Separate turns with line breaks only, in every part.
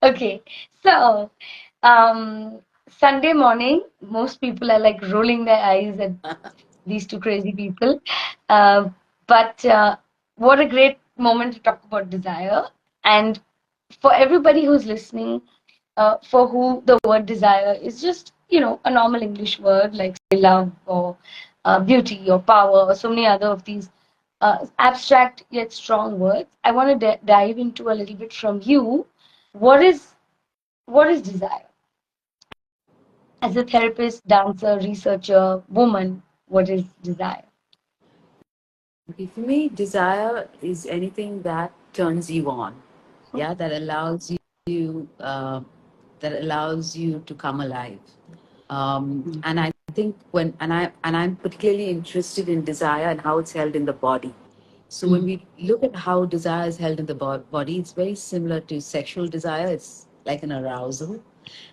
Okay, so Sunday morning, most people are like rolling their eyes at these two crazy people. Uh, but what a great moment to talk about desire. And for everybody who's listening, for who the word desire is just, a normal English word like say love or beauty or power or so many other of these abstract yet strong words. I want to dive into a little bit from you. What is what is desire? As a therapist, dancer, researcher, woman, what is desire?
Okay, for me, desire is anything that turns you on, yeah, you, uh, that allows you to come alive. And I think I'm particularly interested in desire and how it's held in the body. So when we look at how desire is held in the body, it's very similar to sexual desire. It's like an arousal.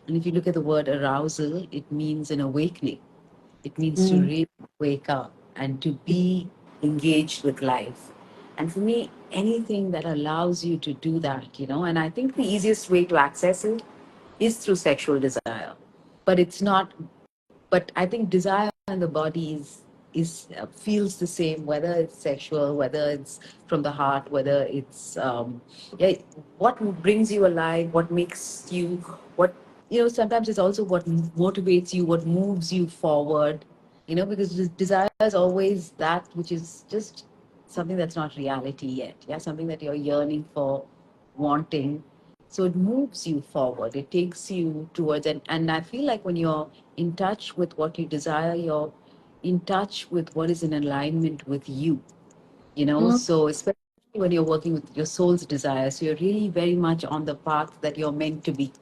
And if you look at the word arousal, it means an awakening. It means to
Mm.
really wake up and to be engaged with life. And for me, anything that allows you to do that, and I think the easiest way to access it is through sexual desire. But it's not, but I think desire in the body is feels the same, whether it's sexual, whether it's from the heart, whether it's yeah, what brings you alive, what makes you, what, sometimes it's also what motivates you, what moves you forward, because desire is always that which is just something that's not reality yet, yeah, something that you're yearning for, wanting. So it moves you forward, it takes you towards, and I feel like when you're in touch with what you desire, you're in touch with what is in alignment with you,
Mm.
so especially when you're working with your soul's desire, so you're really very much on the path that you're meant to be.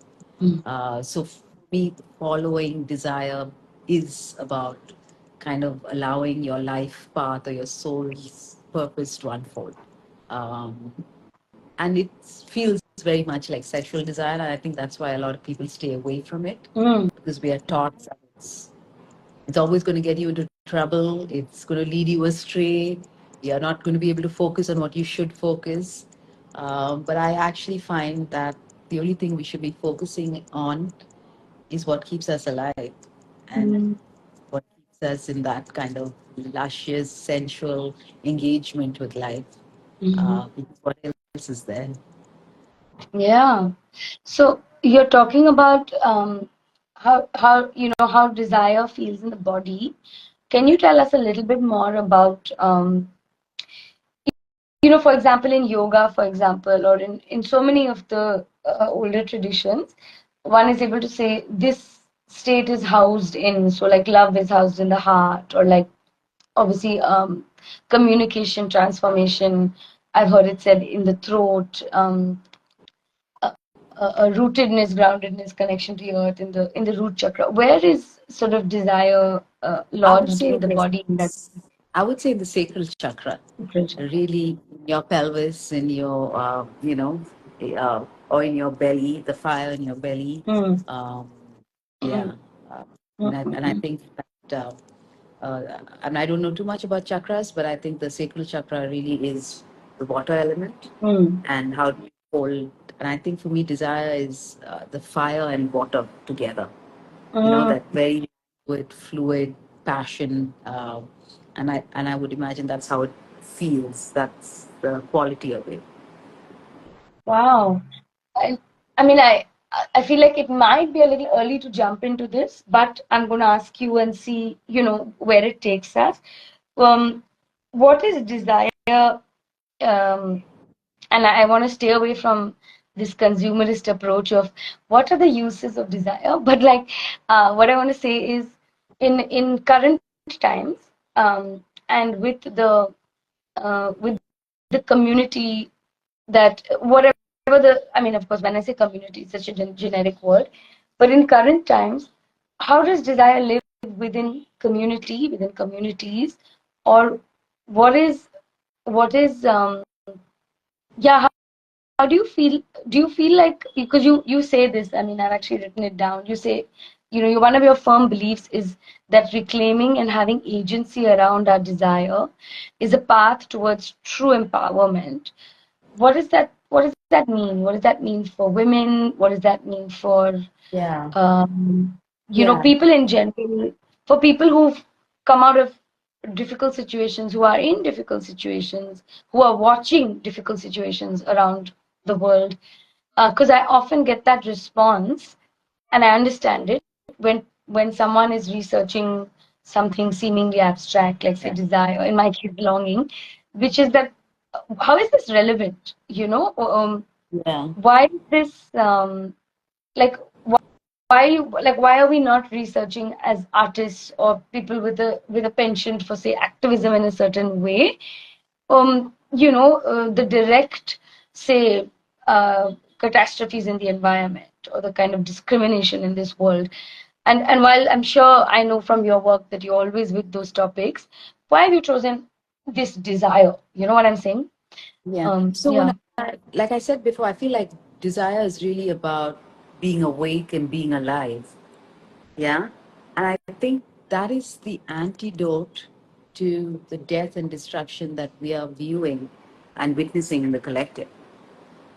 Mm.
So for me, following desire is about kind of allowing your life path or your soul's purpose to unfold. Um, and it feels very much like sexual desire. And I think that's why a lot of people stay away from it,
Mm.
because we are taught that it's always going to get you into trouble. It's going to lead you astray. You're not going to be able to focus on what you should focus. But I actually find that the only thing we should be focusing on is what keeps us alive and
Mm.
what keeps us in that kind of luscious, sensual engagement with life.
Mhm.
Because what else is there?
Yeah. So you're talking about how how desire feels in the body. Can you tell us a little bit more about for example, in yoga, for example, or in so many of the older traditions, one is able to say this state is housed in, so like love is housed in the heart, or like obviously communication, transformation. I've heard it said in the throat, a rootedness, groundedness, connection to the earth in the root chakra. Where is sort of desire
I would
lodged
say
in the body in that
this. I would say the sacral chakra,
chakra?
really in your pelvis, in your, or in your belly, the fire in your belly.
Mm.
Um,
Mm.
yeah, uh,
Mm.
and I
Mm.
think that, and I don't know too much about chakras, but I think the sacral chakra really is the water element
Mm.
and how do you hold. And I think for me, desire is the fire and water together.
Mm.
That very fluid passion, and I would imagine that's how it feels. That's the quality of it.
Wow. I, I mean, I feel like it might be a little early to jump into this, but I'm going to ask you and see, where it takes us. Um, what is desire? And I want to stay away from this consumerist approach of what are the uses of desire. But like, what I want to say is, in current times, and with the community that whatever I mean, of course, when I say community, it's such a generic word, but in current times, how does desire live within communities, or what is what is yeah, how do you feel like, because you say this, I mean, I've actually written it down. You say, one of your firm beliefs is that reclaiming and having agency around our desire is a path towards true empowerment. What is that what does that mean? What does that mean for women? What does that mean for
Yeah.
um,
Yeah.
people in general, for people who've come out of difficult situations, who are in difficult situations, who are watching difficult situations around the world. Because I often get that response, and I understand it when someone is researching something seemingly abstract, like say
Yeah.
desire, in my case belonging, which is that how is this relevant?
Yeah.
Why is this like why are we not researching as artists or people with a penchant for say activism in a certain way, the direct say catastrophes in the environment or the kind of discrimination in this world, and while I'm sure I know from your work that you're always with those topics, why have you chosen this desire? You know what I'm saying?
Yeah. So when
Yeah.
like I said before, I feel like desire is really about being awake and being alive. Yeah. And I think that is the antidote to the death and destruction that we are viewing and witnessing in the collective.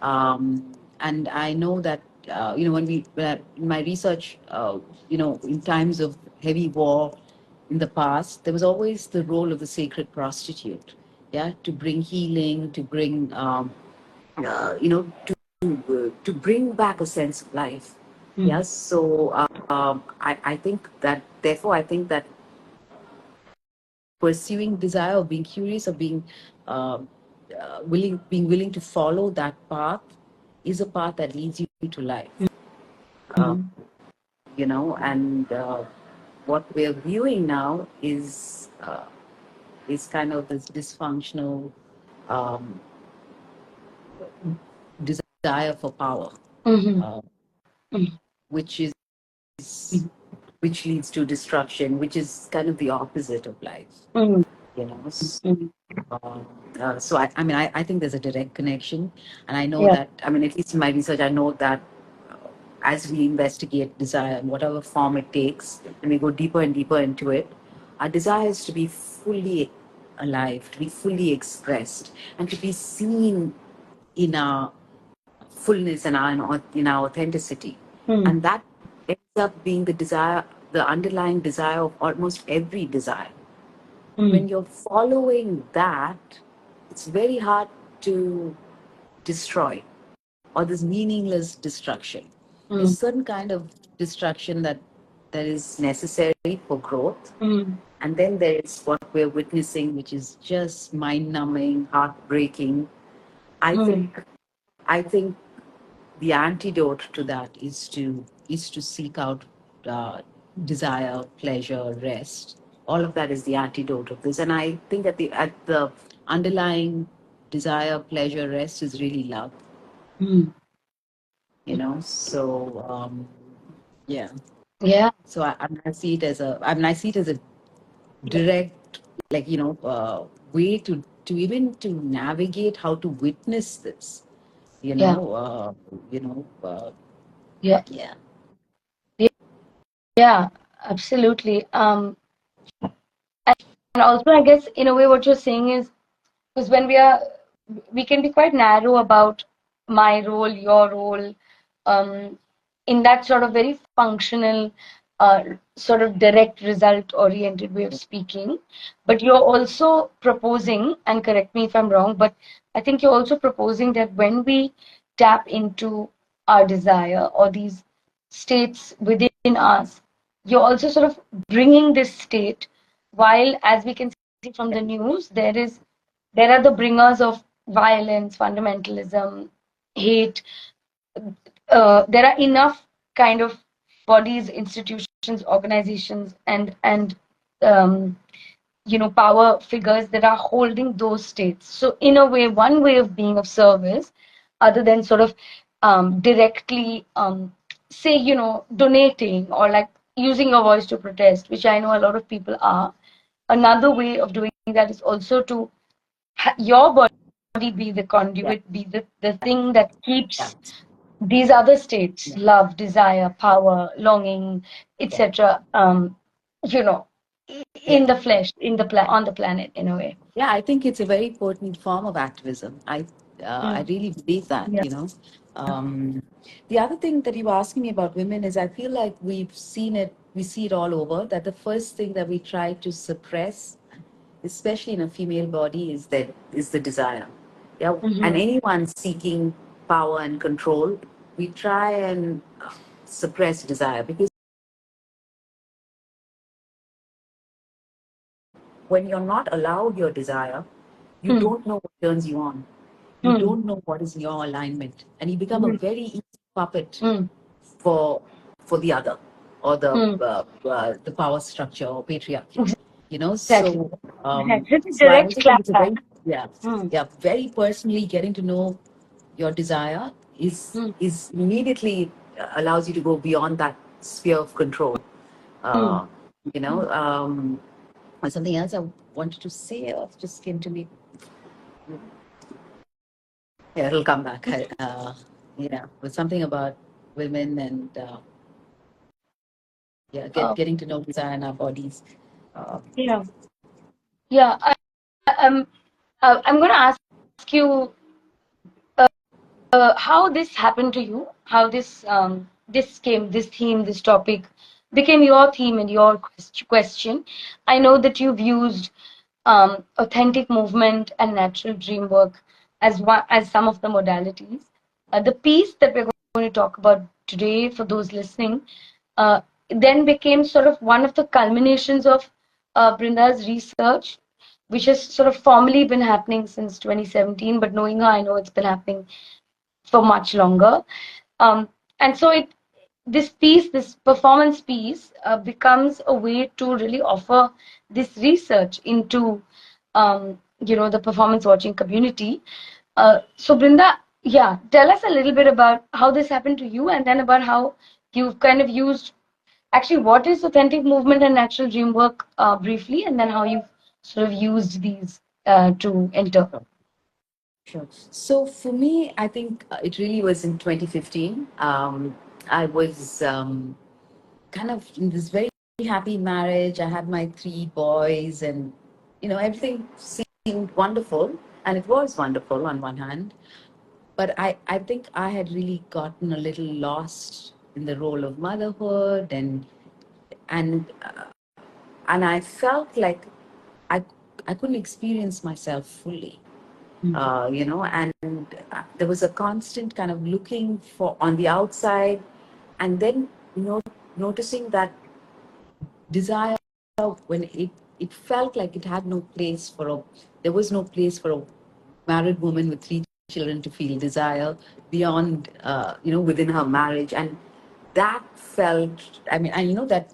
And I know that, in my research, in times of heavy war in the past, there was always the role of the sacred prostitute, yeah, to bring healing, to bring, to bring back a sense of life.
Mm.
Yes. So I think that, therefore, I think that pursuing desire or being curious or being being willing to follow that path is a path that leads you to life. Uh,
Mm.
and what we're viewing now is kind of this dysfunctional um, desire for power,
Mhm.
uh,
Mm.
which is which leads to destruction, which is kind of the opposite of life.
Mm.
You know,
Mm.
Uh, I think there's a direct connection. And I know
Yeah.
that, I mean, at least in my research, I know that as we investigate desire in whatever form it takes, and we go deeper and deeper into it, our desire is to be fully alive, to be fully expressed, and to be seen in our fullness and in our authenticity.
Mm.
And that ends up being the desire, the underlying desire of almost every desire.
Mm.
When you're following that, it's very hard to destroy, or this meaningless destruction. There's
Mm.
certain kind of destruction that is necessary for growth.
Mm.
And then there is what we're witnessing, which is just mind-numbing, heartbreaking. I
Mm.
think I think the antidote to that is to seek out uh, desire, pleasure, rest. All of that is the antidote of this. And I think at the underlying desire, pleasure, rest is really love.
Mm.
So yeah.
Yeah.
So I see it as a direct, like, way to even to navigate how to witness this. You
Yeah.
know, uh, you know.
Yeah.
Yeah.
Yeah. Absolutely. And also, I guess in a way, what you're saying is because we can be quite narrow about my role, your role, um, in that sort of very functional, sort of direct result oriented way of speaking. But you're also proposing, and correct me if I'm wrong, but I think you're also proposing that when we tap into our desire or these states within us, you're also sort of bringing this state, while as we can see from the news, there are the bringers of violence, fundamentalism, hate. There are enough kind of bodies, institutions, organizations, and um, power figures that are holding those states. So in a way, one way of being of service, other than sort of directly say donating or like using your voice to protest, which I know a lot of people are. Another way of doing that is also to your body be the
Yeah.
conduit, be the thing that
Yeah.
keeps these other states,
Yeah.
love, desire, power, longing,
Yeah.
etc., you know,
Yeah.
in the flesh, on the planet, in a way.
Yeah, I think it's a very potent form of activism. I
Mm.
really believe that,
Yeah.
Um, the other thing that you were asking me about women is I feel like we see it all over, that the first thing that we try to suppress, especially in a female body, is the desire. Yeah. And
Mm-hmm.
anyone seeking power and control, we try and suppress desire, because when you're not allowed your desire, you
Mm.
don't know what turns you on. You
Mm.
don't know what is in your alignment, and you become a
Mm.
very easy puppet
Mm.
for the other, or
Mm.
the power structure or patriarchy.
Exactly. Exactly. It's a
So I
direct
also think
clap
it's a
back.
very, yeah,
Mm.
yeah, very personally getting to know your desire
Mm.
is immediately allows you to go beyond that sphere of control.
Mm.
Uh, you know, um, and something else I wanted to say just came to me. Yeah, it'll come back. Yeah, with something about women and yeah,
Uh,
getting to know desire in our bodies. Uh,
yeah. Yeah. I'm going to ask you how this happened to you, how this theme, this topic became your theme and your question. I know that you've used authentic movement and natural dream work as some of the modalities. The piece that we're going to talk about today, for those listening, uh, then became sort of one of the culminations of Brinda's research, which has sort of formally been happening since 2017. But knowing her, I know it's been happening for much longer. Um, and so this performance piece, becomes a way to really offer this research into, the performance watching community. So Brinda, yeah, tell us a little bit about how this happened to you, and then about how you've kind of used, actually, what is authentic movement and natural dream work, briefly, and then how you've sort of used these to enter.
sure. So for me, I think it really was in 2015. I was kind of in this very happy marriage. I had my three boys, and everything seemed wonderful, and it was wonderful on one hand. But I think I had really gotten a little lost in the role of motherhood, and and I felt like I I couldn't experience myself fully, and there was a constant kind of looking for on the outside, and then noticing that desire, when it felt like it had no place for a there was no place for a married woman with three children to feel desire beyond, within her marriage. And that felt, I mean, I know that,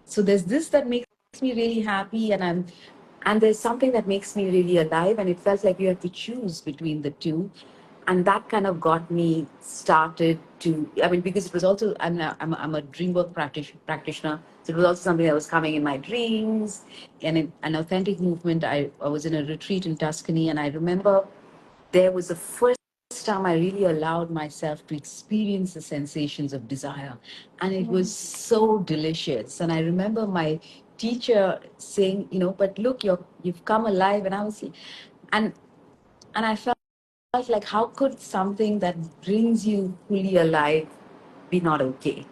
so there's this that makes me really happy, and there's something that makes me really alive, and it felt like you have to choose between the two. And that kind of got me started to, I mean, because it was also, I'm a dream work practitioner, so it was also something that was coming in my dreams. And in an authentic movement, I was in a retreat in Tuscany, and I remember there was the first time I really allowed myself to experience the sensations of desire. And it was so delicious. And I remember my teacher saying, but look, you've come alive. And I was, and I felt like, how could something that brings you fully alive be not okay?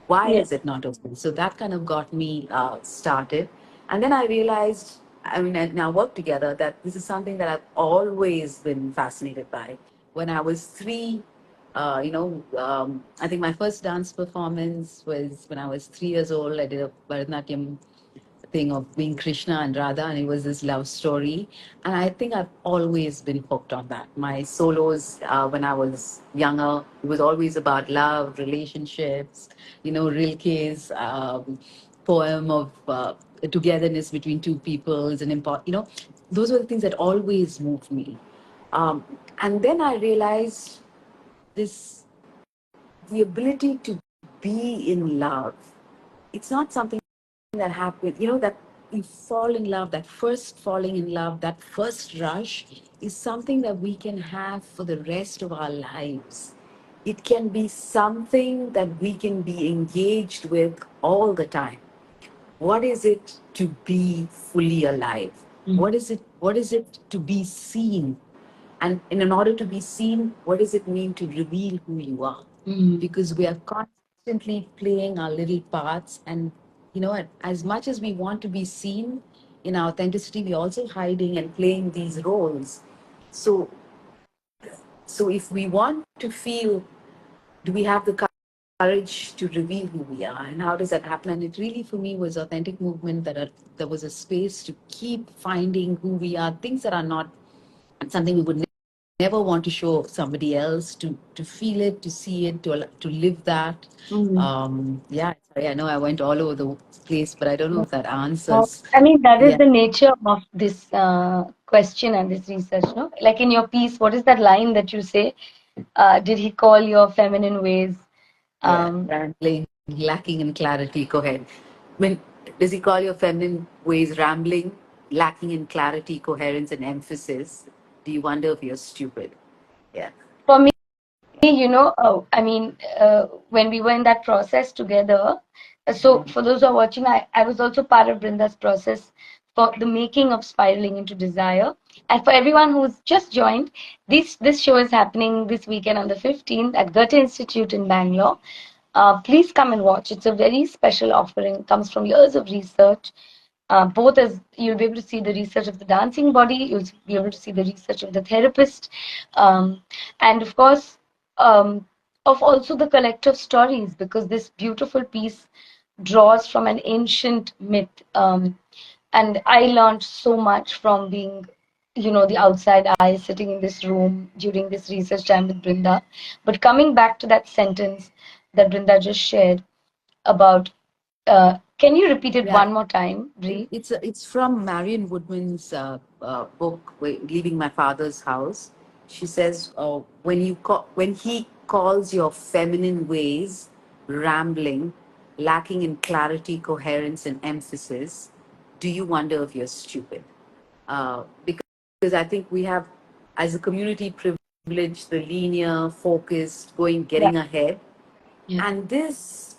Why
Yeah.
is it not okay? So that kind of got me started. And then I realized, I mean, and now work together, that this is something that I've always been fascinated by. When I was three, I think my first dance performance was when I was 3 years old. I did a Bharatanatyam thing of being Krishna and Radha, and it was this love story. And I think I've always been hooked on that. My solos, when I was younger, it was always about love, relationships, Rilke's poem of togetherness between two people is an important, those were the things that always moved me. Um, and then I realized this the ability to be in love. It's not something that happens, that you fall in love, that first falling in love, that first rush is something that we can have for the rest of our lives. It can be something that we can be engaged with all the time. What is it to be fully alive?
Mm.
What is it to be seen? And in order to be seen, what does it mean to reveal who you are? Because we are constantly playing our little parts, and as much as we want to be seen in our authenticity, we're also hiding and playing these roles. So so if we want to feel, do we have the courage to reveal who we are, and how does that happen? And it really, for me, was authentic movement, there was a space to keep finding who we are, things that are not something we would never want to show somebody else, to feel it, to see it, to live that. Yeah, sorry, I know I went all over the place, but I don't know if that answers.
I mean, that is
Yeah,
the nature of this question and this research, no? Like in your piece, what is that line that you say? Did he call your feminine ways?
yeah,
Um,
rambling, lacking in clarity. Go ahead. When does he call your feminine ways rambling, lacking in clarity, coherence, and emphasis? Do you wonder if you're stupid? Yeah.
for me, I mean, when we were in that process together, so for those who are watching, I was also part of Brinda's process for the making of Spiraling into Desire. And for everyone who's just joined, this show is happening this weekend on the 15th at Goethe Institute in Bangalore. Please come and watch. It's a very special offering. It comes from years of research. Both as you'll be able to see the research of the dancing body, you'll be able to see the research of the therapist, um, and of course, um, of also the collective stories, because this beautiful piece draws from an ancient myth. And I learned so much from being, the outside eye sitting in this room during this research time with Brinda. But coming back to that sentence that Brinda just shared about, can you repeat it
Yeah,
one more time, Bri?
it's from Marion Woodman's book, Leaving My Father's House. She says, when he calls your feminine ways rambling, lacking in clarity, coherence, and emphasis, do you wonder if you're stupid? Because I think we have, as a community, privileged the linear, focused,
Yeah,
getting ahead,
yeah,
and this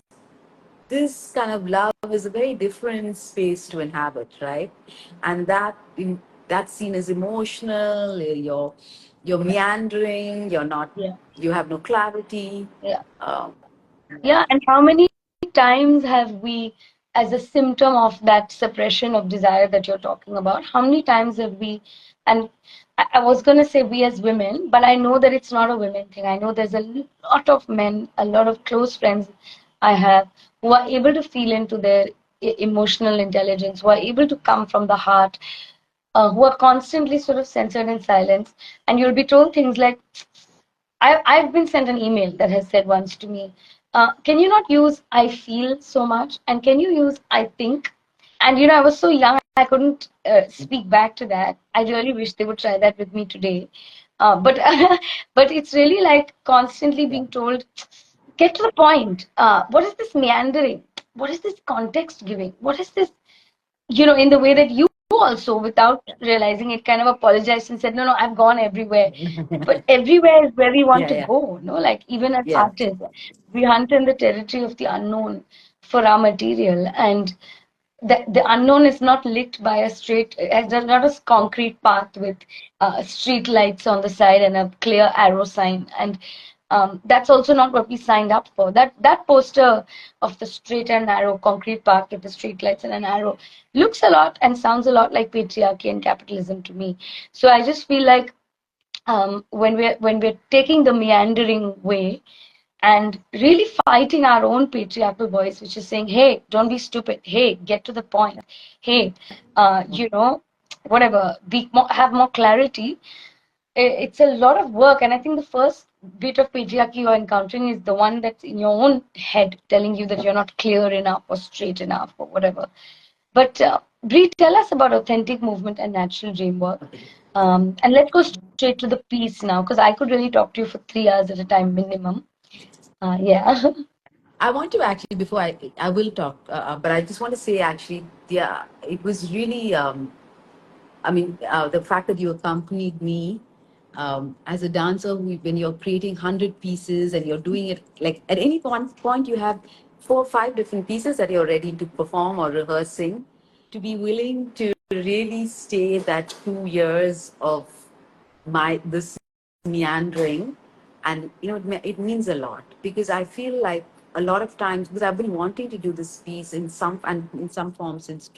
kind of love is a very different space to inhabit, right? And that's seen as emotional. You're meandering. You're not.
yeah,
You have no clarity.
yeah.
Um,
Yeah, and how many times have we, as a symptom of that suppression of desire that you're talking about, how many times have we, and I was going to say we as women, but I know that it's not a women thing. I know there's a lot of men, a lot of close friends I have who are able to feel into their emotional intelligence, who are able to come from the heart, who are constantly sort of censored in silence. And you'll be told things like, I've been sent an email that has said once to me, can you not use I feel so much? And can you use I think? And I was so young, I couldn't speak back to that. I really wish they would try that with me today. But but it's really like constantly
yeah,
being told, get to the point. What is this meandering? What is this context giving? What is this, in the way that you also, without realizing it, kind of apologized and said, no, no, I've gone everywhere. But everywhere is where we want
yeah,
to
yeah,
go, no? Like even as
yeah,
artists, we hunt in the territory of the unknown for our material. And the unknown is not lit by a straight, as not a concrete path with street lights on the side and a clear arrow sign. And that's also not what we signed up for. That poster of the straight and narrow concrete path with the street lights and an arrow looks a lot and sounds a lot like patriarchy and capitalism to me. So I just feel like when we're taking the meandering way and really fighting our own patriarchal voice, which is saying, hey, don't be stupid. Hey, get to the point. Hey, whatever, have more clarity. It's a lot of work. And I think the first bit of patriarchy you're encountering is the one that's in your own head telling you that you're not clear enough or straight enough or whatever. But Bree, tell us about authentic movement and natural dream work. And let's go straight to the piece now, because I could really talk to you for 3 hours at a time minimum. Yeah.
I want to actually, before I will talk, but I just want to say actually, yeah, it was really. I mean, the fact that you accompanied me as a dancer, when you're creating 100 pieces and you're doing it, like at any point you have 4 or 5 different pieces that you're ready to perform or rehearsing, to be willing to really stay that 2 years of my this meandering, and it means a lot, because I feel like a lot of times, because I've been wanting to do this piece in some form since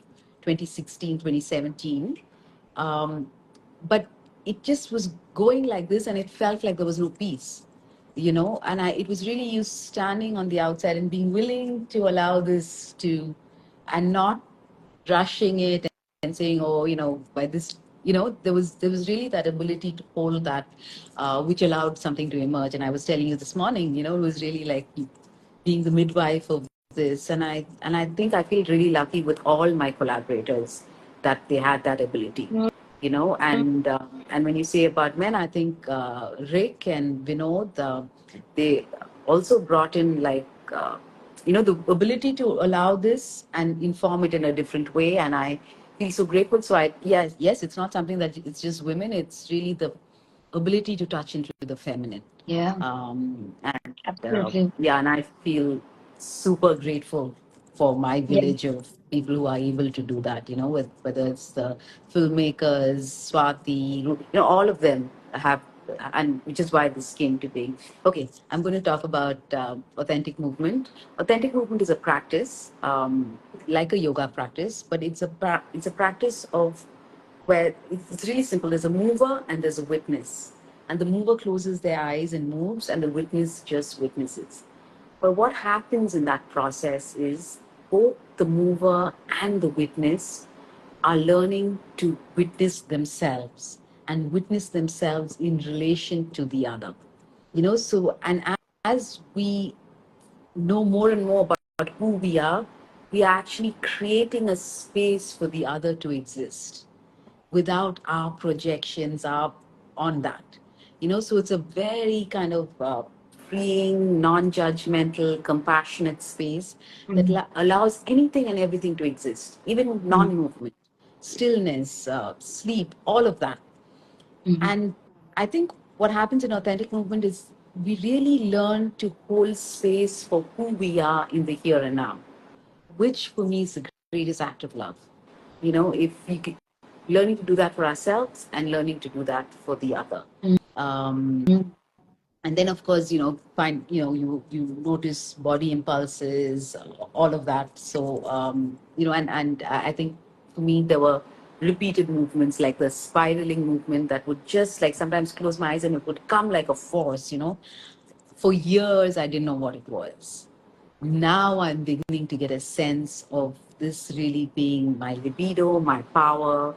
2016, 2017, um, but it just was going like this, and it felt like there was no peace, and it was really you standing on the outside and being willing to allow this to, and not rushing it and saying, oh, by this, there was really that ability to hold that, which allowed something to emerge. And I was telling you this morning, it was really like being the midwife of this, and I think I feel really lucky with all my collaborators that they had that ability, and when you say about men, I think Rick and Vinod, they also brought in, like, the ability to allow this and inform it in a different way. And I feel so grateful. So yes, it's not something that it's just women, it's really the ability to touch into the feminine.
Yeah,
And
absolutely.
yeah, and I feel super grateful for my
Yeah.
village of people who are able to do that, with whether it's the filmmakers, Swati, all of them have, and which is why this came to be. Okay, I'm going to talk about authentic movement. Authentic movement is a practice, like a yoga practice, but it's a practice of where it's really simple. There's a mover and there's a witness. And the mover closes their eyes and moves, and the witness just witnesses. But what happens in that process is both the mover and the witness are learning to witness themselves, and witness themselves in relation to the other. So, and as we know more and more about who we are actually creating a space for the other to exist without our projections are on that. So it's a very kind of freeing, non-judgmental, compassionate space that
Mhm.
allows anything and everything to exist, even
Mhm.
non-movement, stillness, sleep, all of that.
Mhm.
And I think what happens in authentic movement is we really learn to hold space for who we are in the here and now, which for me is the greatest act of love. If we could, learning to do that for ourselves and learning to do that for the other. Um,
Mhm.
and then, of course, find, you notice body impulses, all of that. So, and I think for me, there were repeated movements, like the spiraling movement, that would just, like, sometimes close my eyes and it would come like a force. For years, I didn't know what it was. Now I'm beginning to get a sense of this really being my libido, my power,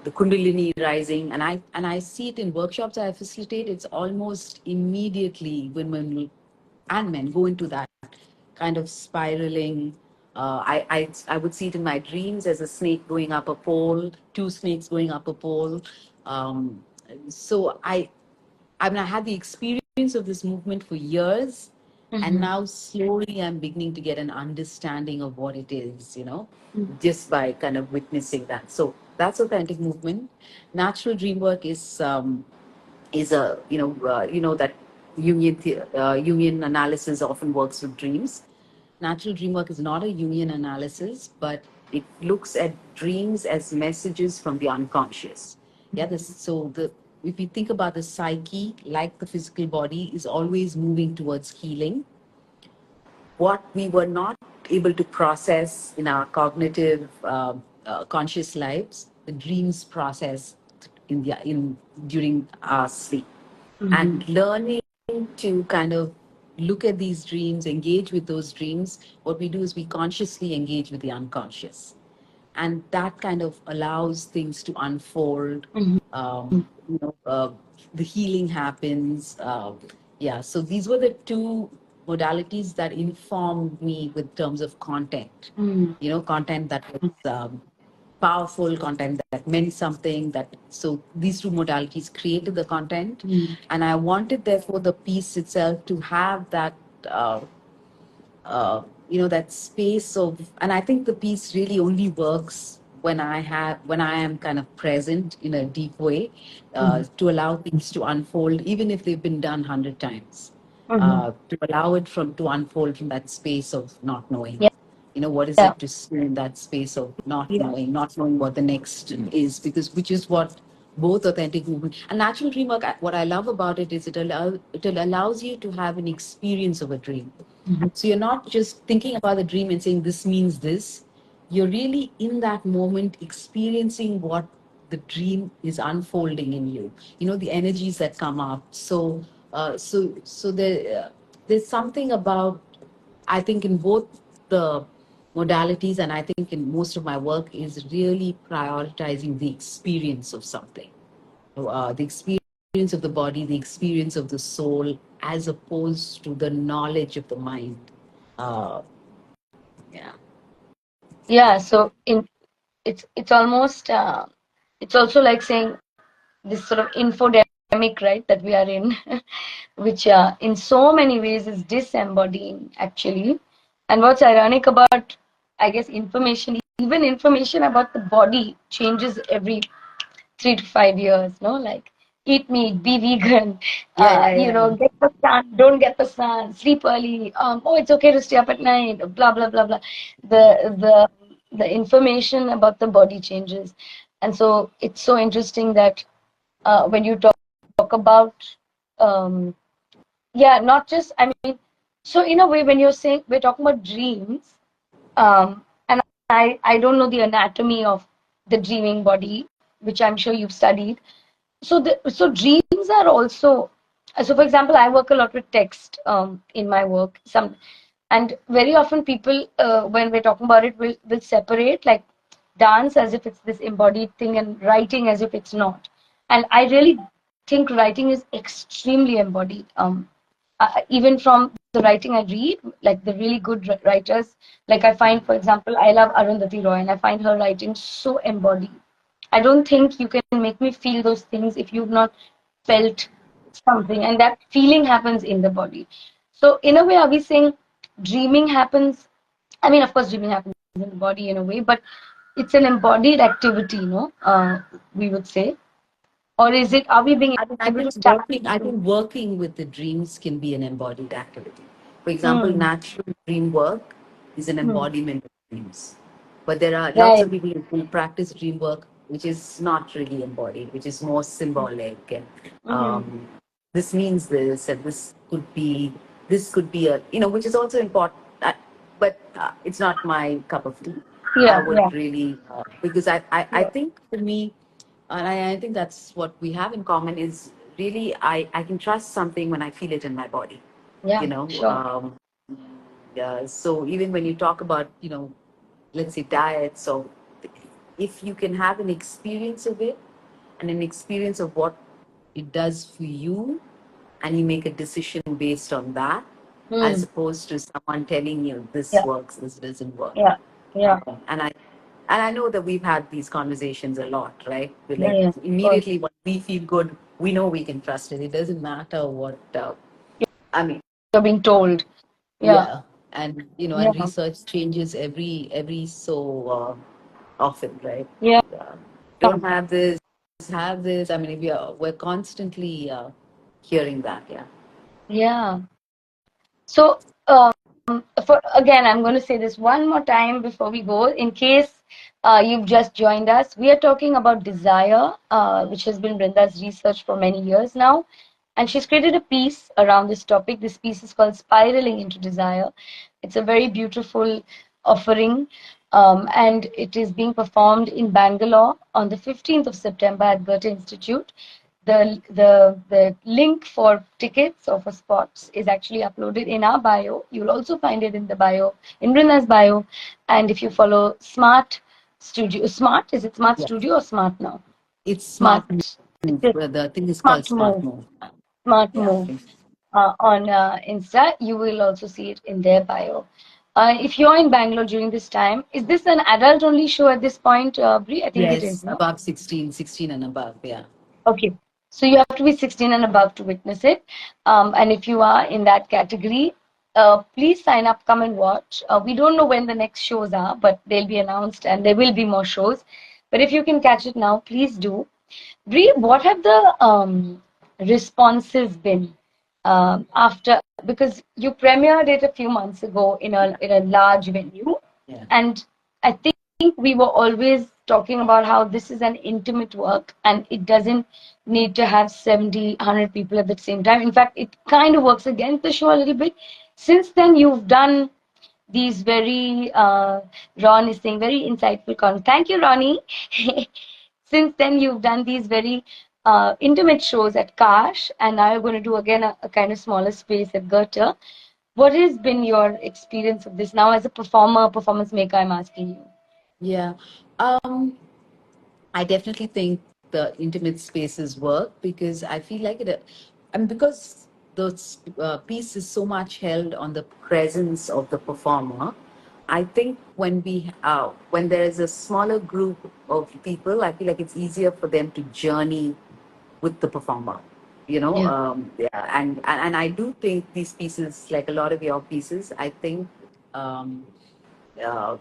the kundalini rising. And I see it in workshops I facilitate. It's almost immediately women and men go into that kind of spiraling. I would see it in my dreams as a snake going up a pole, two snakes going up a pole. Um, so I had the experience of this movement for years, and
Mhm.
now slowly I'm beginning to get an understanding of what it is,
Mhm.
just by kind of witnessing that. So that's authentic movement. Natural dream work is a that Jungian analysis often works with dreams. Natural dream work is not a Jungian analysis, but it looks at dreams as messages from the unconscious. Yeah, so the if you think about the psyche, like the physical body, is always moving towards healing. What we were not able to process in our cognitive conscious lives, the dreams process in during our sleep.
Mhm.
And learning to kind of look at these dreams, engage with those dreams, what we do is we consciously engage with the unconscious, and that kind of allows things to unfold.
Mhm.
um, you know uh, the healing happens. Yeah, so these were the two modalities that informed me with terms of content.
Mhm.
Content that was powerful, content that meant something. That So these two modalities created the content,
Mhm.
and I wanted, therefore, the piece itself to have that uh, that space of. And I think the piece really only works when I am kind of present in a deep way,
Mhm.
to allow things to unfold, even if they've been done 100 times,
Mhm.
to allow it from to unfold from that space of not knowing.
Yeah.
What is
Yeah.
it to stay in that space of not
Yeah.
knowing, not knowing what the next is, because which is what both authentic movement and natural dream work. What I love about it is it allows you to have an experience of a dream. So you're not just thinking about the dream and saying this means this. You're really in that moment experiencing what the dream is unfolding in you. You know the energies that come up. There's something about, I think, in both the modalities, and I think in most of my work is really prioritizing the experience of something, the experience of the body, the experience of the soul, as opposed to the knowledge of the mind. Uh, yeah.
Yeah, so in it's almost it's also like saying this sort of infodemic, right, that we are in, which in so many ways is disembodying actually. And what's ironic about, I guess, information, even information about the body changes every 3 to 5 years, no? Like eat meat, be vegan,
Yeah, yeah, yeah.
get the sun, don't get the sun, sleep early. Oh, it's okay to stay up at night. Blah blah blah blah. The information about the body changes, and so it's so interesting that when you talk about yeah, not just, I mean, so in a way when you're saying we're talking about dreams, and I don't know the anatomy of the dreaming body, which I'm sure you've studied. So dreams are also, so for example, I work a lot with text in my work. And very often people, when we're talking about it, will separate like dance as if it's this embodied thing and writing as if it's not. And I really think writing is extremely embodied. Even from the writing I read, like the really good writers, like I find, for example, I love Arundhati Roy, and I find her writing so embodied. I don't think you can make me feel those things if you've not felt something, and that feeling happens in the body. So, in a way, are we saying dreaming happens? I mean, of course, dreaming happens in the body in a way, but it's an embodied activity, no? We would say, or is it? Are we being
I mean,
able to tap
I
into?
think working with the dreams can be an embodied activity. For example,
Hmm.
natural dream work is an
Hmm.
embodiment of dreams. But there are lots
Right.
of people who practice dream work which is not really embodied, which is more symbolic. And
Hmm.
this means this, and this could be a, which is also important. But it's not my cup of tea. I
Yeah.
would
Yeah.
really, because I
Yeah.
think for me, and I think that's what we have in common is really I can trust something when I feel it in my body, you
Yeah.
know.
Sure.
Yeah, so even when you talk about, let's say diet, so if you can have an experience of it and an experience of what it does for you, and you make a decision based on that, as
Hmm.
opposed to someone telling you this
Yeah.
works, this doesn't work.
Yeah. Yeah.
And I know that we've had these conversations a lot, right? We're
Yeah.
like
Yeah. Of course.
immediately when we feel good, we know we can trust it. It doesn't matter what. I mean,
You're being told. Yeah.
yeah, and and
Yeah.
research changes every so often, right?
Yeah.
Uh, don't have this, have this. I mean, we're constantly hearing that. Yeah.
Yeah. So, for again, I'm going to say this one more time before we go, in case you've just joined us. We are talking about desire, which has been Brinda's research for many years now. And she's created a piece around this topic. This piece is called Spiraling into Desire. It's a very beautiful offering, and it is being performed in Bangalore on the 15th of September at Goethe Institute. The link for tickets or for spots is actually uploaded in our bio. You'll also find it in the bio, in Brinda's bio. And if you follow Smart Studio, Smart, is it Smart
Yeah.
Studio or Smart now?
It's
Smart,
smart move.
it's
The thing is called
Smart
smart
Move,
move.
Smart
Yeah.
Move on Insta. You will also see it in their bio. If you're in Bangalore during this time, is this an adult only show at this point, Bri? I think it is,
Yes,
no?
above 16 and above. Yeah.
Okay. So you have to be 16 and above to witness it. And if you are in that category, please sign up, come and watch. We don't know when the next shows are, but they'll be announced and there will be more shows. But if you can catch it now, please do. Bree, what have the responses been after? Because you premiered it a few months ago in a large venue,
Yeah.
and I think think we were always talking about how this is an intimate work and it doesn't need to have 70, 100 people at the same time. In fact, it kind of works against the show a little bit. Since then, you've done these very, Ron is saying, very insightful content. Thank you, Ronnie. Since then, you've done these very intimate shows at Kash, and now you're going to do again a kind of smaller space at Goethe. What has been your experience of this now as a performer, performance maker? I'm asking you.
Yeah. Um, I definitely think the intimate spaces work because I feel like it, and because the piece is so much held on the presence of the performer. I think when there is a smaller group of people, I feel like it's easier for them to journey with the performer.
Yeah.
Yeah, and I do think these pieces, like a lot of your pieces, I think um, uh,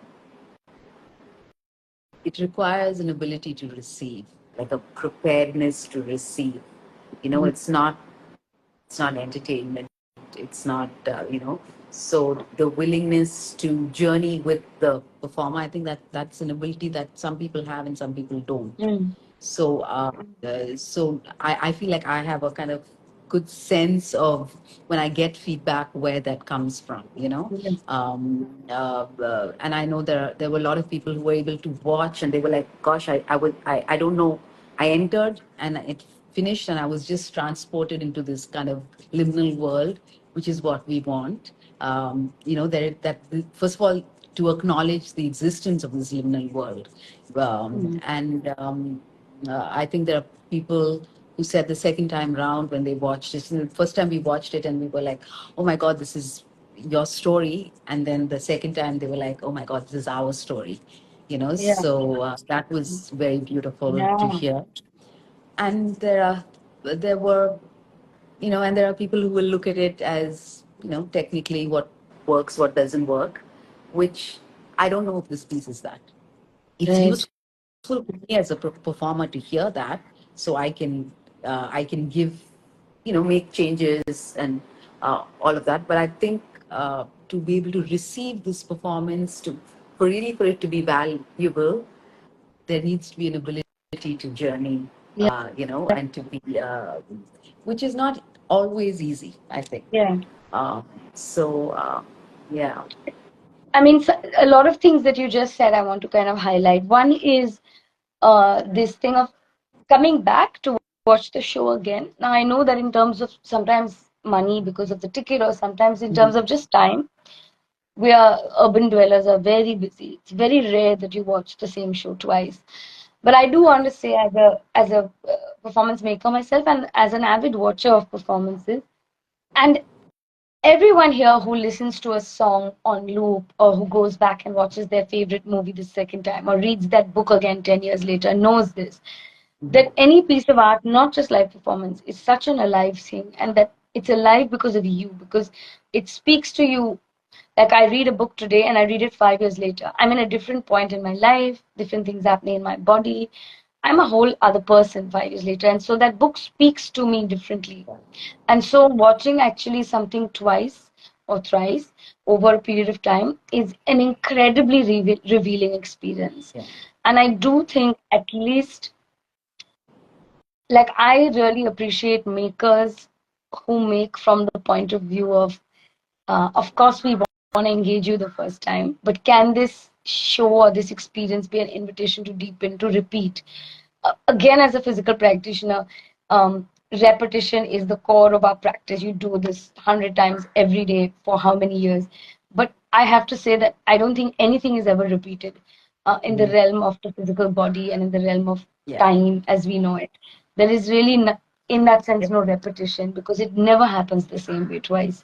it requires an ability to receive, like a preparedness to receive.
Mhm.
It's not entertainment. It's not so the willingness to journey with the performer, I think that's an ability that some people have and some people don't.
Mm.
So I feel like I have a kind of good sense of when I get feedback where that comes from,
Yes.
and I know there were a lot of people who were able to watch and they were like, gosh, I don't know, I entered and it finished and I was just transported into this kind of liminal world, which is what we want. First of all, to acknowledge the existence of this liminal world.
Mm.
I think there are people who said the second time round when they watched it, and the first time we watched it and we were like, oh my God, this is your story. And then the second time they were like, oh my God, this is our story.
Yeah.
So that was very beautiful to
Yeah.
hear. And there were, and there are people who will look at it as, technically what works, what doesn't work, which I don't know if this piece is that. It's
Right.
useful for me as a performer to hear that, so I can give, make changes and all of that. But I think to be able to receive this performance, for it to be valuable, there needs to be an ability to journey,
Yeah.
and to be, which is not always easy, I think.
Yeah.
Uh, so, yeah.
I mean, a lot of things that you just said, I want to kind of highlight. One is this thing of coming back to watch the show again. Now, I know that in terms of sometimes money because of the ticket, or sometimes in terms
Mhm.
of just time, we are urban dwellers are very busy. It's very rare that you watch the same show twice. But I do want to say, as a performance maker myself, and as an avid watcher of performances, and everyone here who listens to a song on loop or who goes back and watches their favorite movie the second time or reads that book again 10 years later knows this,
Mhm.
that any piece of art, not just live performance, is such an alive thing, and that it's alive because of you, because it speaks to you. Like, I read a book today and I read it 5 years later. I'm in a different point in my life, different things happening in my body. I'm a whole other person 5 years later. And so that book speaks to me differently. And so watching actually something twice or thrice over a period of time is an incredibly revealing experience.
Yeah.
And I do think, at least, like, I really appreciate makers who make from the point of view of course, we want to engage you the first time, but can this show or this experience be an invitation to deepen, to repeat? Again, as a physical practitioner, repetition is the core of our practice. You do this 100 times every day for how many years? But I have to say that I don't think anything is ever repeated in the
Mhm.
realm of the physical body and in the realm of
Yeah.
time as we know it. There is really, in that sense,
Yep.
no repetition because it never happens the same way twice.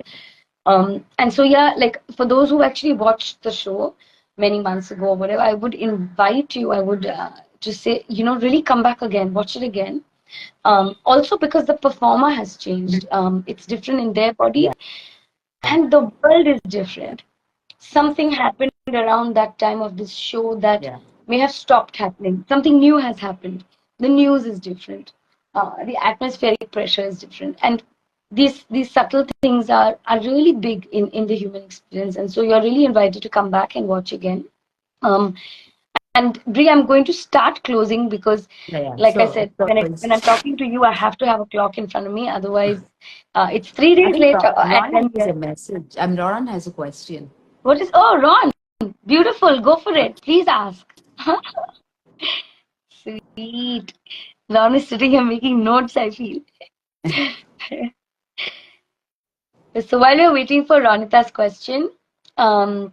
And so, yeah, like, for those who actually watched the show many months ago or whatever, I would invite you, I would just say, really come back again, watch it again. Also, because the performer has changed. It's different in their body,
Yeah.
and the world is different. Something happened around that time of this show that
Yeah.
may have stopped happening. Something new has happened. The news is different. The atmospheric pressure is different. And these subtle things are really big in the human experience. And so you're really invited to come back and watch again. Um, And Bri, I'm going to start closing because,
Yeah, yeah,
like I
sure,
said,
of
when I'm
course.
talking to you, I have to have a clock in front of me. Otherwise, it's three
I
days
think
later at
Ron
10
has a
p.m.
message. Ron has a question.
What is? Oh, Ron, beautiful. Go for it. Please ask. Sweet. Ron is sitting here making notes, I feel. So while we're waiting for Ronita's question, um,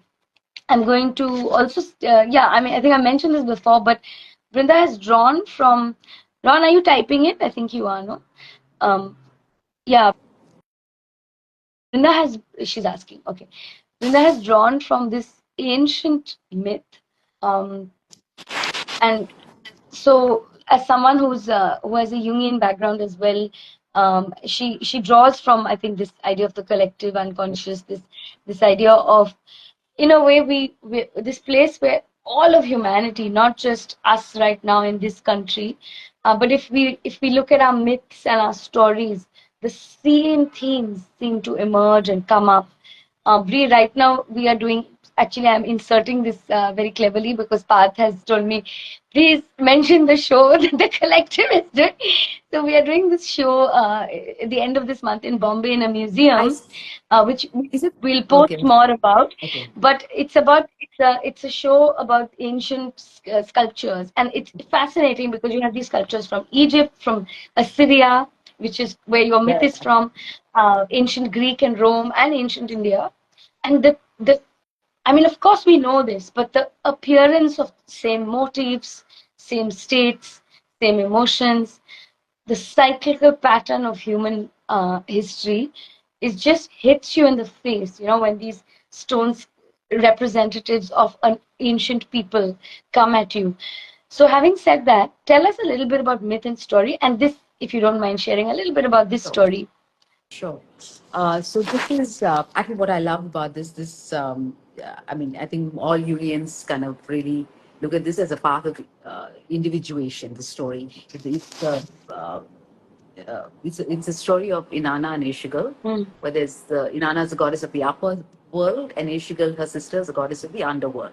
I'm going to also, yeah, I mean, I think I mentioned this before, but Brinda has drawn from. Ron, are you typing it? I think you are, no? Um, yeah, Brinda has, she's asking, okay. Brinda has drawn from this ancient myth. Um, and so, as someone who has a Jungian background as well, she draws from, I think, this idea of the collective unconscious, this idea of, in a way, we this place where all of humanity, not just us right now in this country, but if we look at our myths and our stories, the same themes seem to emerge and come up. Bree, right now we are doing. Actually, I'm inserting this very cleverly because Parth has told me, please mention the show that the collective is doing. So we are doing this show at the end of this month in Bombay in a
I
museum,
s-
which
is it
we'll post
okay?
more about.
Okay.
But it's a show about ancient sculptures, and it's fascinating because you have these sculptures from Egypt, from Assyria, which is where your myth
Yeah.
is from, ancient Greek and Rome, and ancient India. And the I mean, of course, we know this, but the appearance of same motifs, same states, same emotions, the cyclical pattern of human history is just hits you in the face, when these stones representatives of an ancient people come at you. So having said that, tell us a little bit about myth and story, and this, if you don't mind sharing a little bit about this
Sure.
story.
Sure. So this is actually what I love about this. I mean, I think all Jungians kind of really look at this as a path of individuation. The story. It's a story of Inanna and Ishigal,
Mm,
where there's Inanna is the goddess of the upper world, and Ishigal, her sister, is the goddess of the underworld.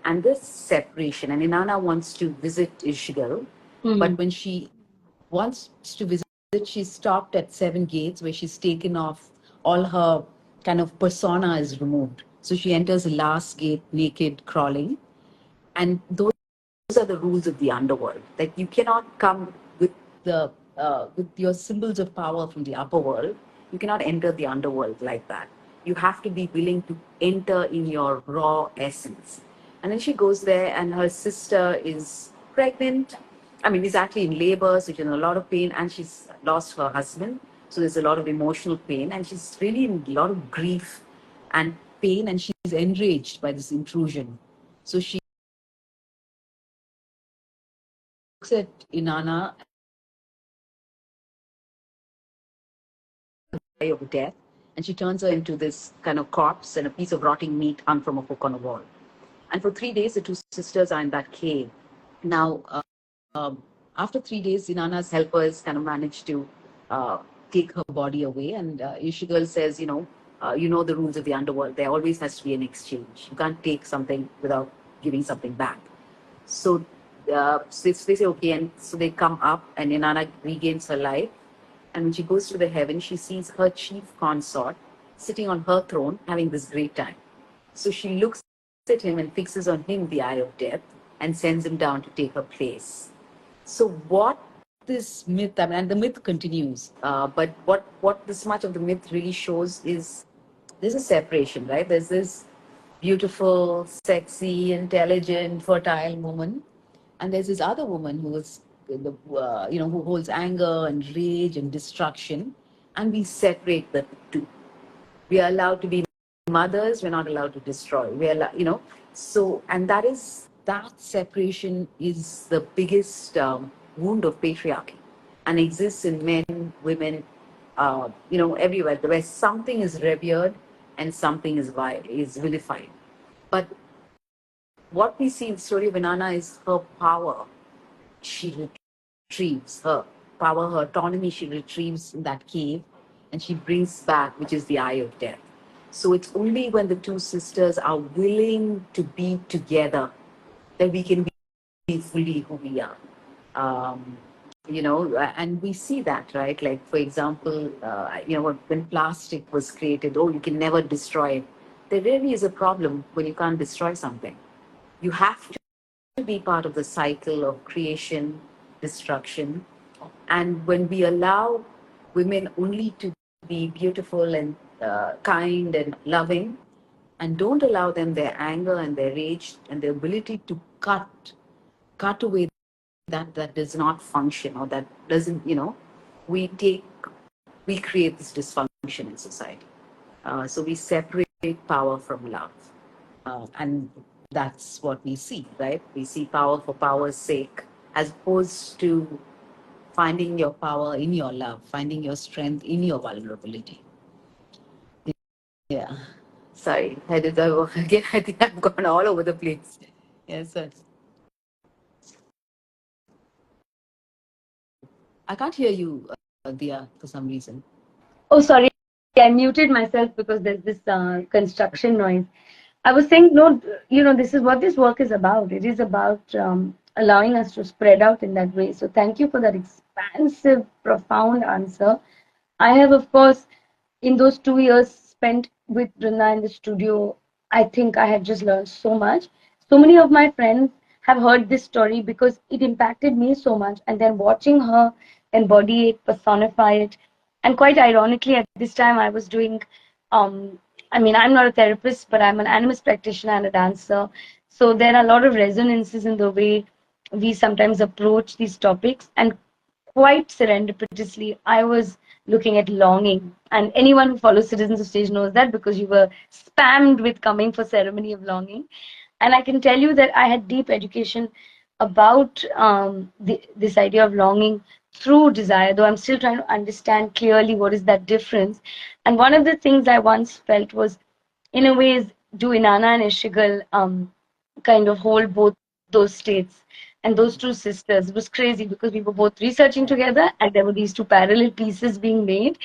And this separation, and Inanna wants to visit Ishigal, but
mm,
when she wants to visit, she's stopped at seven gates where she's taken off all her kind of persona is removed. So she enters the last gate naked, crawling, and those are the rules of the underworld. That you cannot come the with your symbols of power from the upper world. You cannot enter the underworld like that. You have to be willing to enter in your raw essence. And then she goes there, and her sister is pregnant. I mean, is actually in labor, so she's in a lot of pain, and she's lost her husband. So there's a lot of emotional pain, and she's really in a lot of grief and pain, and she's enraged by this intrusion. So she looks at Inanna of death, and she turns her into this kind of corpse and a piece of rotting meat hung from a hook on a wall. And for 3 days, the two sisters are in that cave. Now, after 3 days, Inanna's helpers kind of manage to uh, take her body away, and Ishigal says, you know the rules of the underworld. There always has to be an exchange. You can't take something without giving something back. So, they say okay, and so they come up, and Inanna regains her life. And when she goes to the heaven, she sees her chief consort sitting on her throne having this great time. So she looks at him and fixes on him the eye of death and sends him down to take her place. So what this myth, I mean, and the myth continues, but what this much of the myth really shows is there's a separation, right? There's this beautiful, sexy, intelligent, fertile woman, and there's this other woman who is who holds anger and rage and destruction, and we separate the two. We are allowed to be mothers. We're not allowed to destroy. We are, so, and that separation is the biggest wound of patriarchy, and exists in men, women, everywhere. Where something is revered and something is vilified. But what we see in the story of Inanna is her power. She retrieves her power, her autonomy. She retrieves in that cave, and she brings back, which is the eye of death. So it's only when the two sisters are willing to be together that we can fully who we are. Um, and we see that, right? Like, for example, when plastic was created, oh, you can never destroy it. There really is a problem when you can't destroy something. You have to be part of the cycle of creation, destruction. And when we allow women only to be beautiful and kind and loving, and don't allow them their anger and their rage and their ability to cut away that does not function, or that doesn't, we take we create this dysfunction in society. So we separate power from love. And that's what we see, right? We see power for power's sake, as opposed to finding your power in your love, finding your strength in your vulnerability. Yeah. Sorry, I did that again. I think I've gone all over the place. Yes, sir. I can't hear you, Diya, for some reason.
Oh, sorry, I muted myself because there's this construction noise. I was saying, no, this is what this work is about. It is about allowing us to spread out in that way. So thank you for that expansive, profound answer. I have, of course, in those 2 years spent with Brinda in the studio, I think I have just learned so much. So many of my friends have heard this story because it impacted me so much. And then watching her embody it, personify it, and quite ironically, at this time, I was doing, I'm not a therapist, but I'm an animist practitioner and a dancer. So there are a lot of resonances in the way we sometimes approach these topics. And quite serendipitously, I was looking at longing. And anyone who follows Citizens of Stage knows that because you were spammed with coming for Ceremony of Longing. And I can tell you that I had deep education about this idea of longing through desire, though I'm still trying to understand clearly what is that difference. And one of the things I once felt was, in a way, do Inanna and Ishigal kind of hold both those states? And those two sisters, it was crazy because we were both researching together and there were these two parallel pieces being made.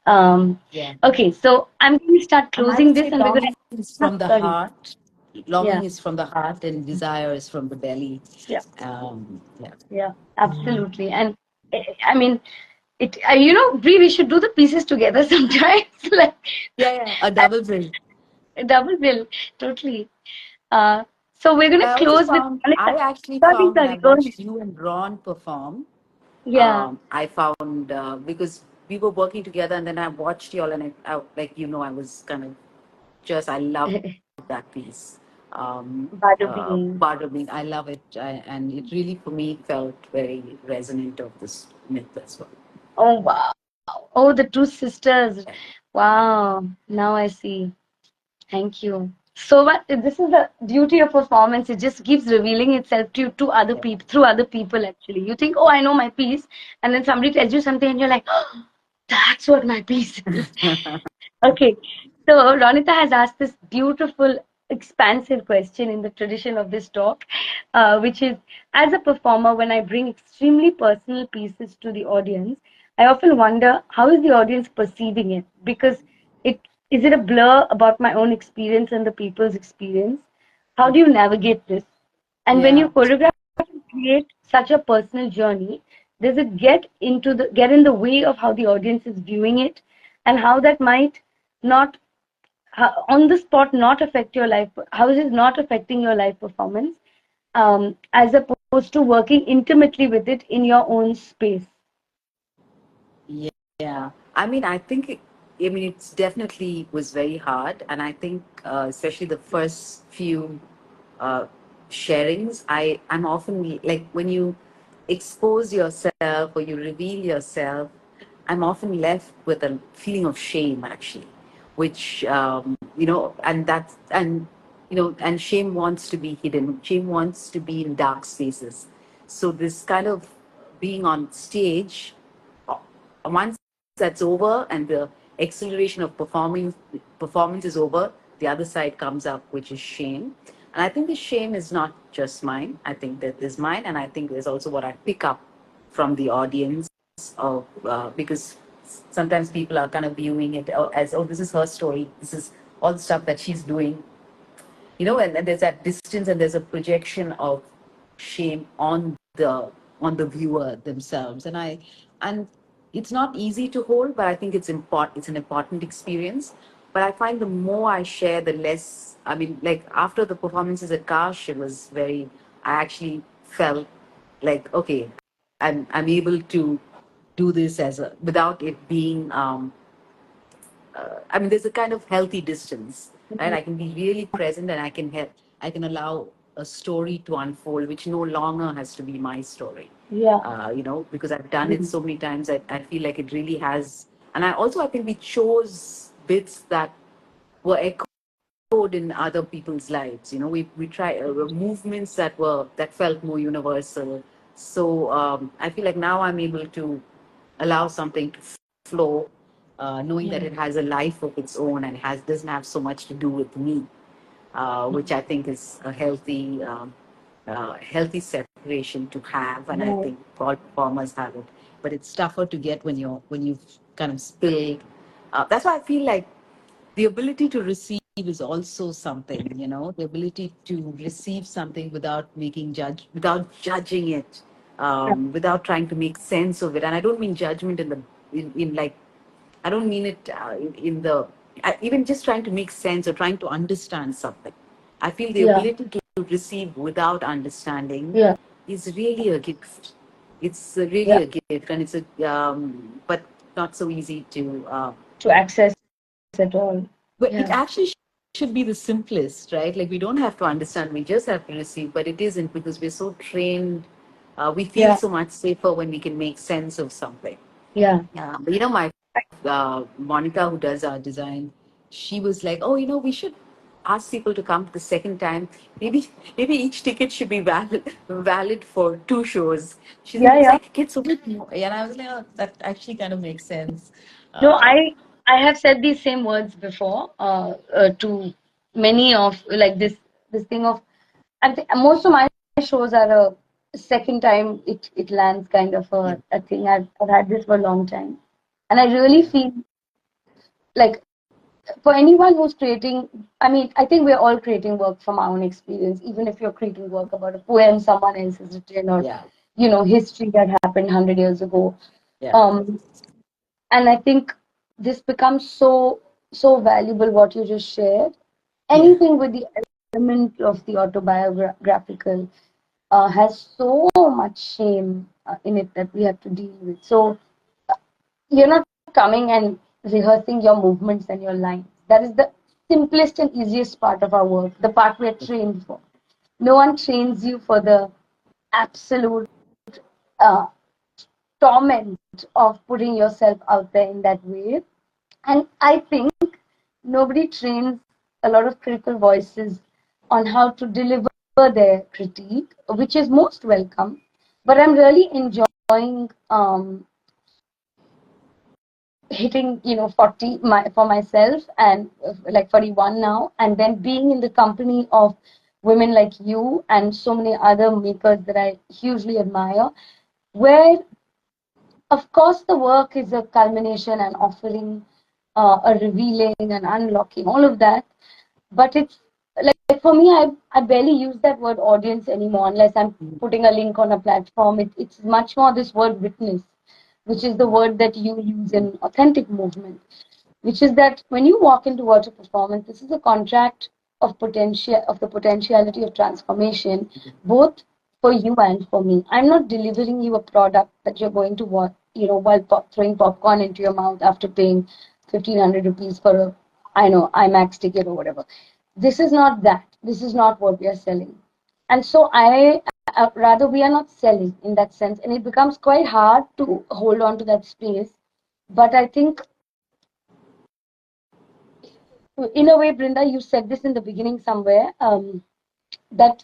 Um,
Yeah.
okay, so I'm going to start
And
closing
I'd
this
say
and we're going
longing
to.
is from the
Sorry.
heart. Longing
Yeah,
is from the heart, and desire is from the belly.
yeah,
Yeah.
yeah, absolutely. And I mean, Brie, we should do the pieces together sometimes, like
Yeah, yeah. A double bill.
a double bill, totally. Uh, so we're going to
I also
close with
found,
Monica.
I actually
Sorry,
found when I
sorry, go ahead.
watched you and Ron perform,
Yeah.
I found, because we were working together, and then I watched y'all, and like, I was kind of I love that piece.
Bada being.
Bargaining, I love it. And it really, for me, felt very resonant of this myth as well.
Oh, wow. Oh, the two sisters. Wow. Now I see. Thank you. So what this is the beauty of performance. It just keeps revealing itself to other
Yeah.
people through other people actually. You think, oh, I know my piece, and then somebody tells you something and you're like, oh, that's what my piece is. Okay. So Ronita has asked this beautiful, expansive question in the tradition of this talk, which is, as a performer, when I bring extremely personal pieces to the audience, I often wonder how is the audience perceiving it? Because it is it a blur about my own experience and the people's experience? How do you navigate this? And when you
Yeah.
choreograph and create such a personal journey, does it get in the way of how the audience is viewing it, and how that might not on the spot not affect your life? How is it not affecting your life performance, as opposed to working intimately with it in your own space?
Yeah. I mean, it's definitely was very hard. And I think, especially the first few uh, sharings, I'm often like, when you expose yourself or you reveal yourself, I'm often left with a feeling of shame, actually, which, and shame wants to be hidden. Shame wants to be in dark spaces. So this kind of being on stage, once that's over and the acceleration of performance is over, the other side comes up, which is shame. And I think the shame is not just mine. I think that there's mine, and I think there's also what I pick up from the audience of, because sometimes people are kind of viewing it as, oh, this is her story, this is all the stuff that she's doing, and there's that distance, and there's a projection of shame on the viewer themselves. And it's not easy to hold, but I think it's an important experience. But I find the more I share, the less, I mean, like after the performances at Kash, it was very, I actually felt like, okay, I'm able to do this as a without it being I mean, there's a kind of healthy distance, right? I can be really present, and I can allow a story to unfold, which no longer has to be my story.
Yeah.
You know, because I've done it so many times, I feel like it really has. And I think we chose bits that were echoed in other people's lives. You know, we try movements that felt more universal. So I feel like now I'm able to allow something to flow, knowing that it has a life of its own and has doesn't have so much to do with me, which I think is a healthy separation to have, and I
Yeah.
think all performers have it. But it's tougher to get when you've kind of spilled. That's why I feel like the ability to receive is also something, you know, the ability to receive something without judging it, without trying to make sense of it. And I don't mean judgment in like, I don't mean it in the, even just trying to make sense or trying to understand something. I feel the
Yeah.
ability to receive without understanding
Yeah.
is really a gift. It's really
Yeah.
a gift, and but not so easy to
To access it all.
but it
Yeah.
actually should be the simplest, right? Like we don't have to understand, we just have to receive, but it isn't because we're so trained. We feel
Yeah.
so much safer when we can make sense of something.
Yeah.
But you know, my Monica, who does our design, she was like, "Oh, you know, we should ask people to come the second time. Maybe, maybe each ticket should be valid for two shows." She said,
Yeah.
"It's
Yeah.
like kids a bit more." Yeah, and I was like, "Oh, that actually kind of makes sense."
No,
Uh,
I have said these same words before to many of like this thing of I think most of my shows are a second time it lands kind of
yeah,
a thing. I've had this for a long time, and I really
yeah,
feel like for anyone who's creating, I mean, I think we're all creating work from our own experience, even if you're creating work about a poem someone else has written or
yeah,
history that happened 100 years ago.
yeah.
Um, and I think this becomes so valuable what you just shared.
Yeah.
Anything with the element of the autobiographical has so much shame in it that we have to deal with. So you're not coming and rehearsing your movements and your lines. That is the simplest and easiest part of our work, the part we're trained for. No one trains you for the absolute uh, torment of putting yourself out there in that way. And I think nobody trains a lot of critical voices on how to deliver their critique, which is most welcome. But I'm really enjoying hitting 40 for myself and like 41 now, and then being in the company of women like you and so many other makers that I hugely admire, where of course the work is a culmination and offering a revealing and unlocking all of that. But it's like for me, I barely use that word audience anymore unless I'm putting a link on a platform. It's much more this word witness, which is the word that you use in authentic movement, which is that when you walk into watch a performance, this is a contract of the potentiality of transformation, both for you and for me. I'm not delivering you a product that you're going to watch, while throwing popcorn into your mouth after paying 1,500 rupees for a, I know, IMAX ticket or whatever. This is not that. This is not what we are selling. And so rather we are not selling in that sense, and it becomes quite hard to hold on to that space. But I think in a way, Brinda, you said this in the beginning somewhere, that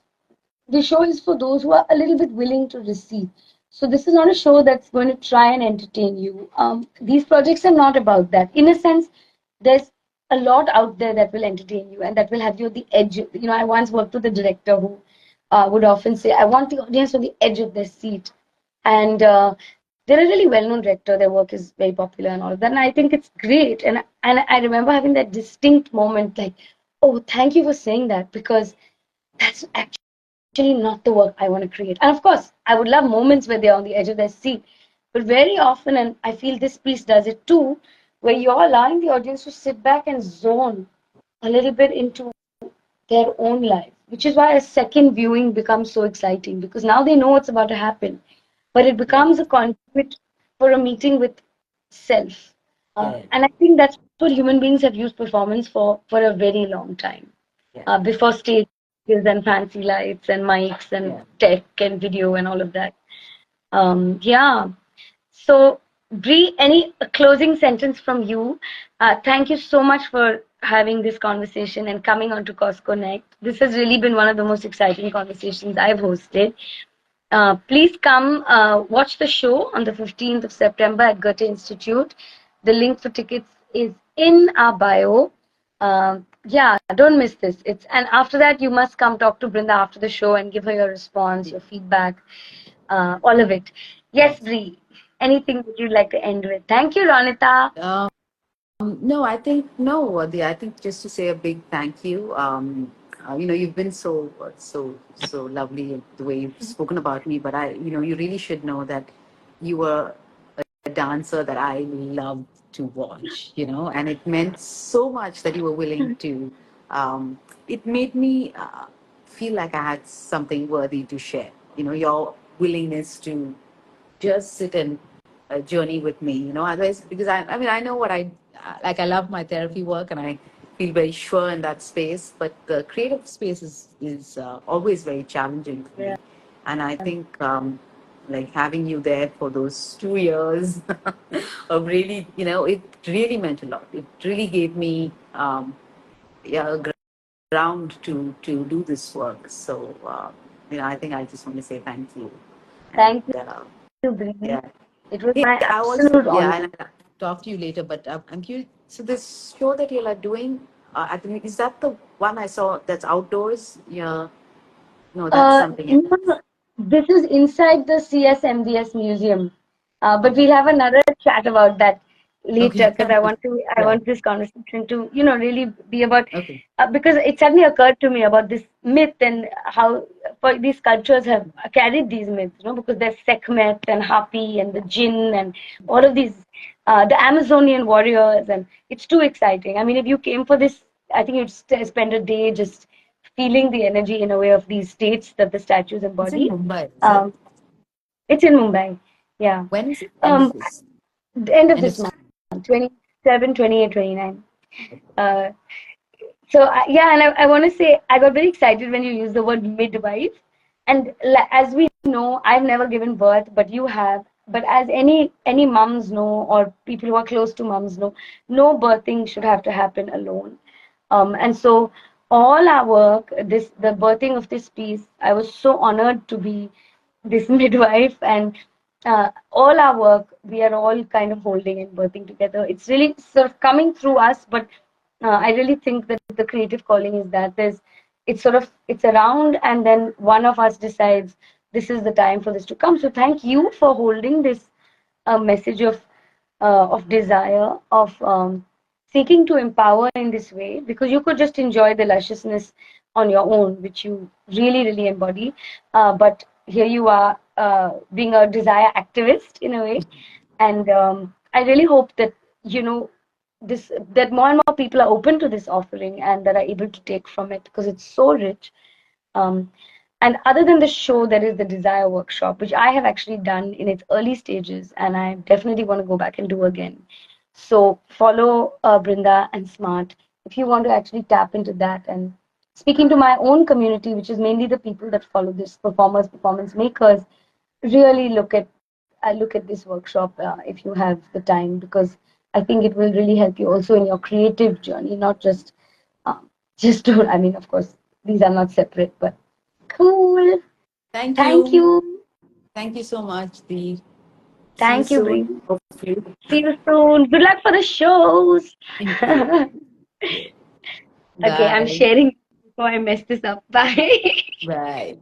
the show is for those who are a little bit willing to receive. So this is not a show that's going to try and entertain you. These projects are not about that. In a sense, there's a lot out there that will entertain you and that will have you at the edge. I once worked with a director who would often say, "I want the audience on the edge of their seat." And they're a really well-known director. Their work is very popular and all of that. And I think it's great. And I remember having that distinct moment, like, "Oh, thank you for saying that," because that's actually not the work I want to create. And of course, I would love moments where they're on the edge of their seat. But very often, and I feel this piece does it too, where you're allowing the audience to sit back and zone a little bit into their own life, which is why a second viewing becomes so exciting because now they know what's about to happen. But it
Yeah.
becomes a conduit for a meeting with self.
Yeah.
And I think that's what human beings have used performance for a very long time.
Yeah.
Before stages and fancy lights and mics and
Yeah.
tech and video and all of that. Yeah. So, Bree, any closing sentence from you? Thank you so much for having this conversation and coming on to Cos Connect. This has really been one of the most exciting conversations I've hosted. Please come watch the show on the 15th of September at Goethe Institute. The link for tickets is in our bio. Yeah, don't miss this. It's and after that you must come talk to Brinda after the show and give her your response, your feedback, all of it. Yes,
Yes.
Bree. Anything that you'd like to end with? Thank you, Ronita.
No, I think no. I think just to say a big thank you. You've been so lovely the way you've spoken about me. But you really should know that you were a dancer that I loved to watch. And it meant so much that you were willing to. It made me feel like I had something worthy to share. Your willingness to just sit and journey with me, otherwise, because I know what I like. I love my therapy work and I feel very sure in that space, but the creative space is always very challenging for
Yeah.
me. And I think like having you there for those 2 years of really, it really meant a lot. It really gave me yeah, a ground to do this work. So I think I just want to say thank you. And
Thank you, Bree.
yeah.
It was
Hey,
my
I also,
absolute
yeah,
honor.
and I'll talk to you later, but I'm curious. So this show that you are doing, I think, is that the one I saw that's outdoors? Yeah. No, that's something else.
No, this is inside the CSMDS museum. But
Okay.
we'll have another chat about that later
Okay.
because I
Right.
want this conversation to, really be about
Okay.
because it suddenly occurred to me about this myth and how for these cultures have carried these myths, because there's Sekhmet and Hapi and the Jinn and all of these, the Amazonian warriors, and it's too exciting. I mean, if you came for this, I think you'd spend a day just feeling the energy in a way of these states that the statues
It's in
embody.
Mumbai, is it?
Um, it's in Mumbai. Yeah.
When is it? End of
Um,
this.
the end of
End of
this
September.
month, 27, 28, 29. Uh, yeah, and I want to say I got very excited when you used the word midwife. And as we know, I've never given birth, but you have. But as any mums know, or people who are close to mums know, no birthing should have to happen alone. And so all our work, the birthing of this piece, I was so honored to be this midwife, and all our work, we are all kind of holding and birthing together. It's really sort of coming through us, but I really think that the creative calling is that it's around, and then one of us decides this is the time for this to come. So thank you for holding this message of desire, of seeking to empower in this way, because you could just enjoy the lusciousness on your own, which you really, really embody. But here you are being a desire activist in a way. And I really hope that, you know, that more and more people are open to this offering and that are able to take from it because it's so rich. Um, and other than the show, there is the Desire Workshop, which I have actually done in its early stages, and I definitely want to go back and do again. So follow Brinda and Smart if you want to actually tap into that. And speaking to my own community, which is mainly the people that follow this, performers, performance makers, really look at this workshop if you have the time, because I think it will really help you also in your creative journey, not just just to. I mean, of course, these are not separate, but cool.
Thank
Thank
you.
you.
Thank you so much, Dee. See you
Thank you,
soon,
Bree.
hopefully.
See you soon. Good luck for the shows.
Thank you.
Okay, I'm
Bye.
sharing before I mess this up. Bye.
Bye.